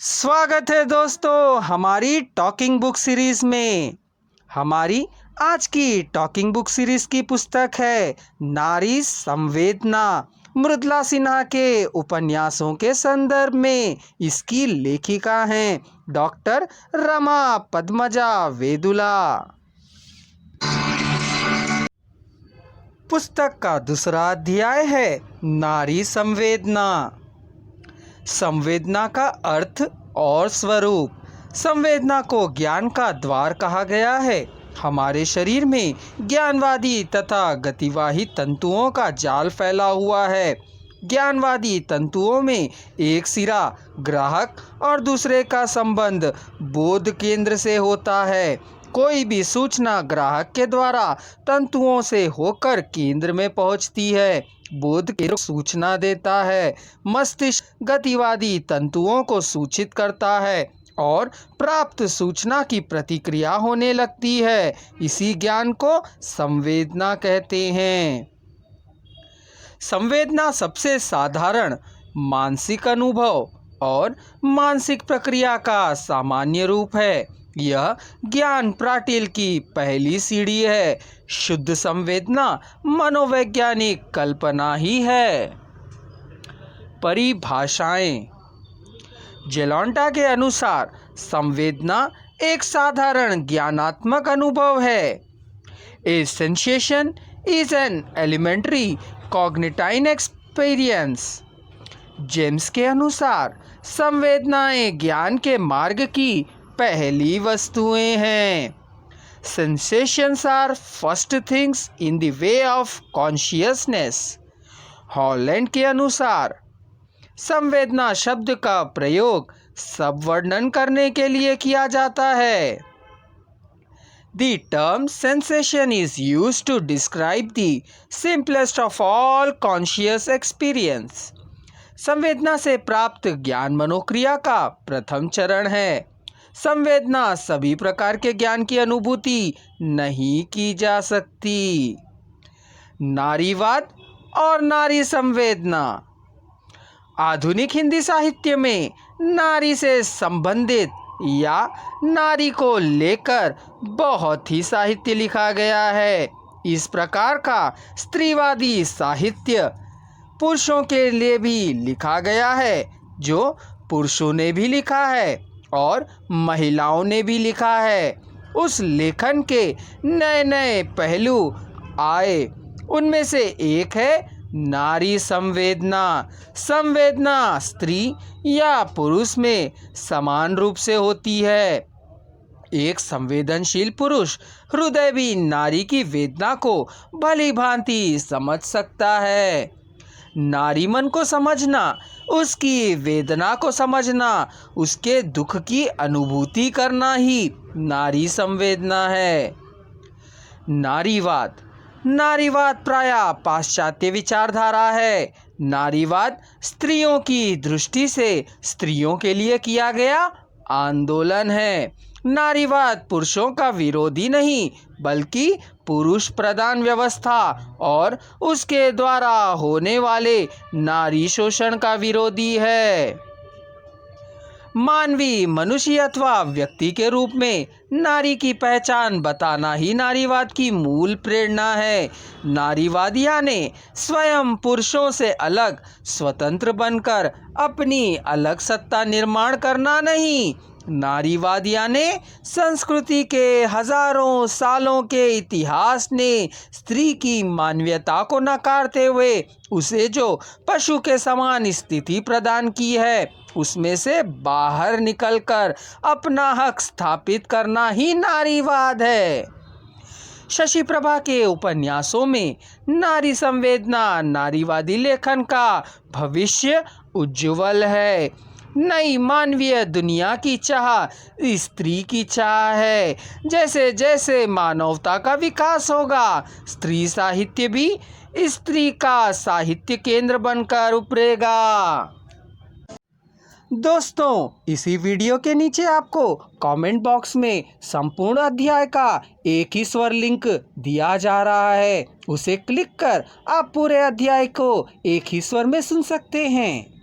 स्वागत है दोस्तों हमारी टॉकिंग बुक सीरीज में। हमारी आज की टॉकिंग बुक सीरीज की पुस्तक है नारी संवेदना। मृदुला सिन्हा के उपन्यासों के संदर्भ में इसकी लेखिका हैं डॉक्टर रमा पद्मजा वेदुला। पुस्तक का दूसरा अध्याय है नारी संवेदना। संवेदना का अर्थ और स्वरूप। संवेदना को ज्ञान का द्वार कहा गया है। हमारे शरीर में ज्ञानवादी तथा गतिवाही तंतुओं का जाल फैला हुआ है। ज्ञानवादी तंतुओं में एक सिरा ग्राहक और दूसरे का संबंध बोध केंद्र से होता है। कोई भी सूचना ग्राहक के द्वारा तंतुओं से होकर केंद्र में पहुंचती है। बोध केंद्र सूचना देता है, मस्तिष्क गतिवादी तंतुओं को सूचित करता है और प्राप्त सूचना की प्रतिक्रिया होने लगती है। इसी ज्ञान को संवेदना कहते हैं। संवेदना सबसे साधारण मानसिक अनुभव और मानसिक प्रक्रिया का सामान्य रूप है। यह ज्ञान प्राटिल की पहली सीढ़ी है। शुद्ध संवेदना मनोवैज्ञानिक कल्पना ही है। परिभाषाएं। जेलोंटा के अनुसार संवेदना एक साधारण ज्ञानात्मक अनुभव है। A sensation is an elementary cognitive experience. James के अनुसार संवेदनाएं ज्ञान के मार्ग की पहली वस्तुएं हैं। Sensations are first things in the way of consciousness। Holland के अनुसार संवेदना शब्द का प्रयोग सब वर्णन करने के लिए किया जाता है। The term sensation is used to describe the simplest of all conscious experience। संवेदना से प्राप्त ज्ञान मनोक्रिया का प्रथम चरण है। संवेदना सभी प्रकार के ज्ञान की अनुभूति नहीं की जा सकती। नारीवाद और नारी संवेदना। आधुनिक हिंदी साहित्य में नारी से संबंधित या नारी को लेकर बहुत ही साहित्य लिखा गया है। इस प्रकार का स्त्रीवादी साहित्य पुरुषों के लिए भी लिखा गया है, जो पुरुषों ने भी लिखा है और महिलाओं ने भी लिखा है। उस लेखन के नए नए पहलू आए, उनमें से एक है नारी संवेदना। संवेदना स्त्री या पुरुष में समान रूप से होती है। एक संवेदनशील पुरुष हृदय भी नारी की वेदना को भली भांति समझ सकता है। नारी मन को समझना, उसकी वेदना को समझना, उसके दुख की अनुभूति करना ही नारी संवेदना है। नारीवाद। नारीवाद प्रायः पाश्चात्य विचारधारा है। नारीवाद स्त्रियों की दृष्टि से स्त्रियों के लिए किया गया आंदोलन है। नारीवाद पुरुषों का विरोधी नहीं, बल्कि पुरुष प्रधान व्यवस्था और उसके द्वारा होने वाले नारी शोषण का विरोधी है। मानवीय मनुष्य अथवा व्यक्ति के रूप में नारी की पहचान बताना ही नारीवाद की मूल प्रेरणा है। नारीवाद यानी स्वयं पुरुषों से अलग स्वतंत्र बनकर अपनी अलग सत्ता निर्माण करना नहीं। नारीवाद यानी संस्कृति के हजारों सालों के इतिहास ने स्त्री की मानवीयता को नकारते हुए उसे जो पशु के समान स्थिति प्रदान की है, उसमें से बाहर निकलकर अपना हक स्थापित करना ही नारीवाद है। शशि प्रभा के उपन्यासों में नारी संवेदना नारीवादी लेखन का भविष्य उज्ज्वल है। नई मानवीय दुनिया की चाह स्त्री की चाह है। जैसे जैसे मानवता का विकास होगा, स्त्री साहित्य भी स्त्री का साहित्य केंद्र बनकर उभरेगा। दोस्तों, इसी वीडियो के नीचे आपको कमेंट बॉक्स में संपूर्ण अध्याय का एक ही स्वर लिंक दिया जा रहा है। उसे क्लिक कर आप पूरे अध्याय को एक ही स्वर में सुन सकते हैं।